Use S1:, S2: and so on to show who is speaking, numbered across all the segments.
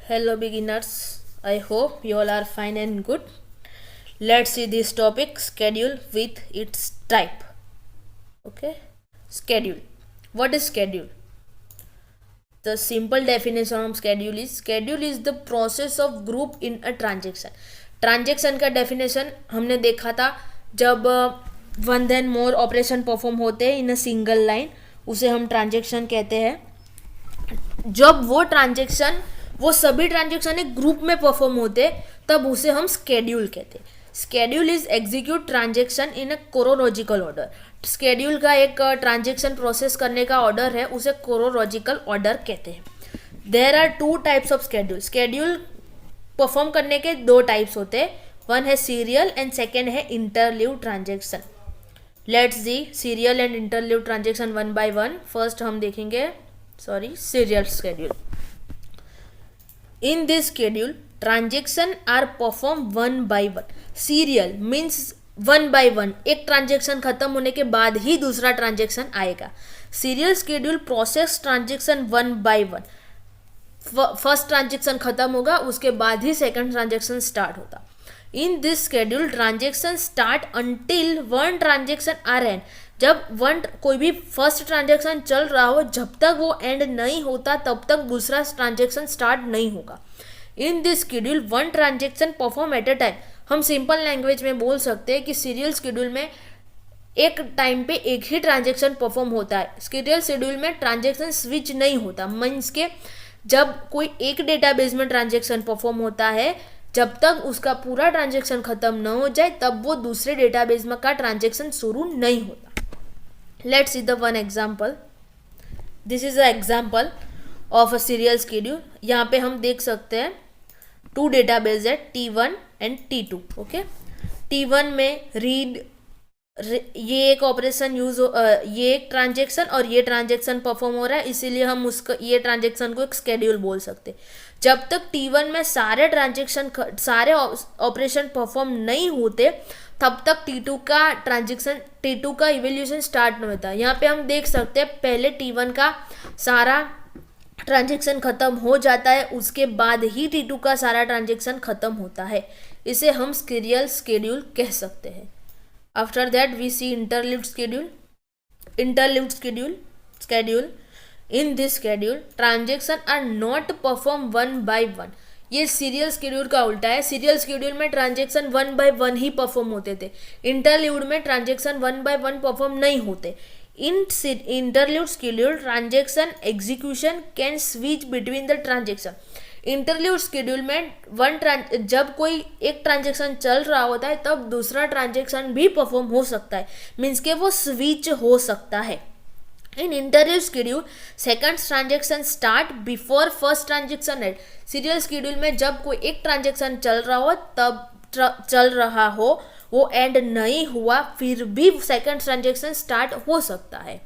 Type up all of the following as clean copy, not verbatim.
S1: Hello beginners, I hope you all are fine and good. Let's see this topic schedule with its type. Okay, schedule. What is schedule? The simple definition of schedule is the process of group in a transaction. Transaction का definition हमने देखा था जब one then मोर operation perform होते हैं इन a single line, उसे हम transaction कहते हैं. जब वो सभी ट्रांजेक्शन एक ग्रुप में परफॉर्म होते तब उसे हम स्केड्यूल कहते हैं. Schedule is execute transaction in a chronological order. Schedule का एक ट्रांजेक्शन प्रोसेस करने का ऑर्डर है, उसे क्रोनोलॉजिकल ऑर्डर कहते हैं. There are two types of schedule. Schedule perform करने के दो टाइप्स होते हैं. वन है सीरियल एंड सेकेंड है interleave transaction. Let's see serial and interleave transaction one by one. First हम देखेंगे serial schedule. In this schedule, transaction are performed one by one. Serial means one by one, एक transaction खत्म होने के बाद ही दूसरा ट्रांजेक्शन आएगा. Serial schedule process transaction one by one. First transaction खत्म होगा, उसके बाद ही सेकंड ट्रांजेक्शन स्टार्ट होता. In this schedule transaction start until one transaction are end. जब कोई भी फर्स्ट ट्रांजेक्शन चल रहा हो, जब तक वो एंड नहीं होता तब तक दूसरा ट्रांजेक्शन स्टार्ट नहीं होगा. In this schedule one transaction perform at a time. हम सिंपल लैंग्वेज में बोल सकते हैं कि सीरियल शेड्यूल में एक टाइम पे एक ही ट्रांजेक्शन परफॉर्म होता है. सीरियल शेड्यूल में ट्रांजेक्शन स्विच नहीं होता. मीन्स के जब कोई एक डेटाबेस में ट्रांजेक्शन परफॉर्म होता है, जब तक उसका पूरा ट्रांजेक्शन खत्म न हो जाए तब वो दूसरे डेटाबेस में का ट्रांजेक्शन शुरू नहीं होता. Let's see the one example. This is an example of a serial schedule. यहाँ पे हम देख सकते हैं टू डेटाबेस है T1 and T2. Okay, T1 में रीड ये एक ऑपरेशन ये एक ट्रांजेक्शन और ये ट्रांजेक्शन परफॉर्म हो रहा है, इसीलिए हम उसका ये ट्रांजेक्शन को एक स्केड्यूल बोल सकते हैं. जब तक T1 में सारे ऑपरेशन परफॉर्म नहीं होते तब तक T2 का इवोल्यूशन स्टार्ट नहीं होता. यहाँ पे हम देख सकते हैं पहले T1 का सारा ट्रांजेक्शन खत्म हो जाता है, उसके बाद ही T2 का सारा ट्रांजेक्शन खत्म होता है. इसे हम सीरियल स्केड्यूल कह सकते हैं. After that we see interleaved schedule. In this schedule transaction are not perform one by one. ये सीरियल स्केड्यूल का उल्टा है. सीरियल स्केड्यूल में ट्रांजेक्शन वन बाय वन ही परफॉर्म होते थे. इंटरलीव्ड में transaction one by one perform नहीं होते. In interleaved schedule transaction execution can switch between the transaction. Interleaved schedule में जब कोई एक ट्रांजेक्शन चल रहा होता है तब दूसरा ट्रांजेक्शन भी परफॉर्म हो सकता है. मीन्स के वो स्विच हो सकता है. In interleaved schedule second transaction start before first transaction end. Serial schedule में जब कोई एक ट्रांजेक्शन चल रहा हो वो एंड नहीं हुआ, फिर भी सेकंड ट्रांजेक्शन स्टार्ट हो सकता है.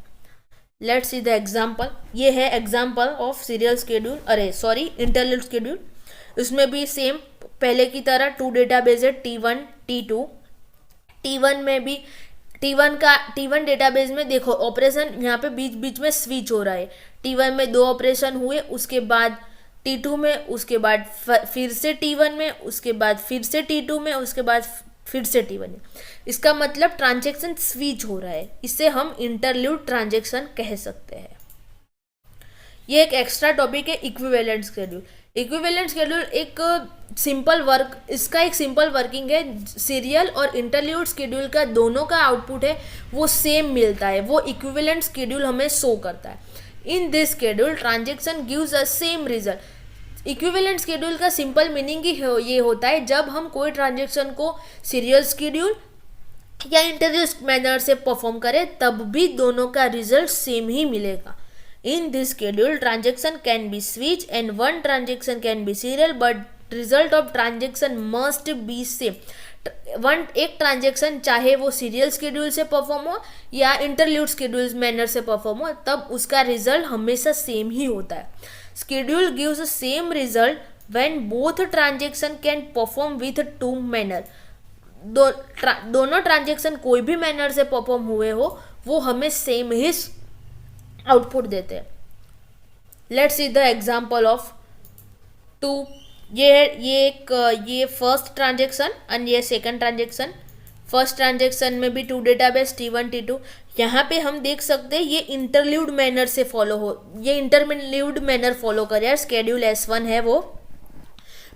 S1: Let's see the example. ये है example of serial schedule interleaved schedule. इसमें भी सेम पहले की तरह टू डेटाबेस है T1 T2. T1 डेटाबेस में देखो ऑपरेशन यहाँ पे बीच बीच में स्विच हो रहा है. T1 में दो ऑपरेशन हुए, उसके बाद T2 में, उसके बाद फिर से T1 में, उसके बाद फिर से T2 में, उसके बाद फिर से T1 में. इसका मतलब ट्रांजेक्शन स्विच हो रहा है. इसे हम इंटरलीव्ड ट्रांजेक्शन कह सकते हैं. ये एक एक्स्ट्रा टॉपिक है इक्विवेलेंट स्केड्यूल. इक्विवेलेंट स्केड्यूल इसका एक सिंपल वर्किंग है. सीरियल और इंटरलीव्ड स्केड्यूल का दोनों का आउटपुट है वो सेम मिलता है, वो इक्विवेलेंट स्केड्यूल हमें शो करता है. इन this schedule transaction gives a same result. Equivalent schedule का सिंपल मीनिंग ही ये होता है जब हम कोई ट्रांजेक्शन को सीरियल स्केड्यूल या इंटरलीव्ड मैनर से परफॉर्म करें तब भी दोनों का रिजल्ट सेम ही मिलेगा. In this schedule, transaction can be switched and one transaction can be serial, but result of transaction must be same. एक ट्रांजेक्शन चाहे वो सीरियल स्केड्यूल से परफॉर्म हो या इंटरलीव्ड स्केड्यूल मैनर से परफॉर्म हो, तब उसका रिजल्ट हमेशा सेम ही होता है. Schedule gives same result when both transaction can perform with to manner. दोनों ट्रांजेक्शन कोई भी मैनर से परफॉर्म हुए हो वो हमें सेम ही आउटपुट देते हैं. Let's see the example of two, ये फर्स्ट ट्रांजेक्शन एंड ये सेकंड ट्रांजेक्शन। फर्स्ट ट्रांजेक्शन में भी 2 डेटाबेस T1 T2। यहाँ पे हम देख सकते हैं ये इंटरल्यूड मैनर से ये इंटरल्यूड मैनर फॉलो कर रहा है। स्केड्यूल S1 है वो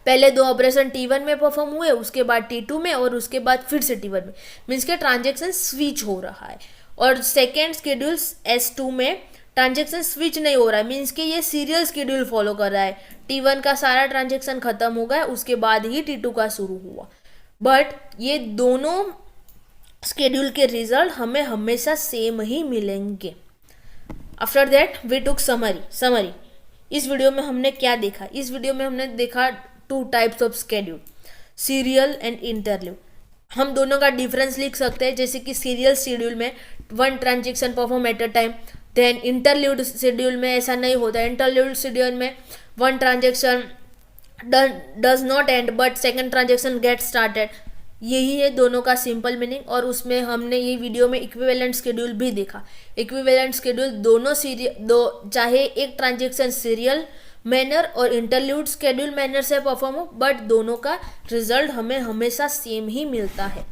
S1: पहले 2 ऑपरेशन T1 में परफॉर्म हुए, उसके बाद T2 में और उसके बाद फिर से T1 में, मीन्स के ट्रांजेक्शन स्विच हो रहा है। और सेकेंड स्केड्यूल S2 में ट्रांजेक्शन स्विच नहीं हो रहा है, मीन्स कि ये सीरियल स्केड्यूल फॉलो कर रहा है। T1 का सारा ट्रांजेक्शन खत्म हो गया, उसके बाद ही T2 का शुरू हुआ। बट ये दोनों स्केड्यूल के रिजल्ट हमें हमेशा सेम ही मिलेंगे। After that we took summary. इस वीडियो में हमने क्या देखा? इस वीडियो में हमने देखा 2 types of schedule, serial and interlude. हम दोनों का डिफरेंस लिख सकते हैं, जैसे कि सीरियल शेड्यूल में 1 transaction perform at a time, then interleaved schedule में ऐसा नहीं होता। इंटरल्यूड शेड्यूल में 1 transaction does not end but second transaction get started. यही है दोनों का सिंपल मीनिंग। और उसमें हमने ये वीडियो में इक्विवेलेंट शेड्यूल भी देखा। इक्विवेलेंट शेड्यूल दोनों चाहे एक ट्रांजेक्शन सीरियल मैनर और इंटरल्यूड शेड्यूल मैनर से परफॉर्म हो, बट दोनों का रिजल्ट हमें हमेशा सेम ही मिलता है।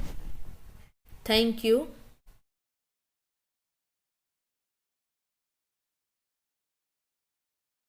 S1: Thank you.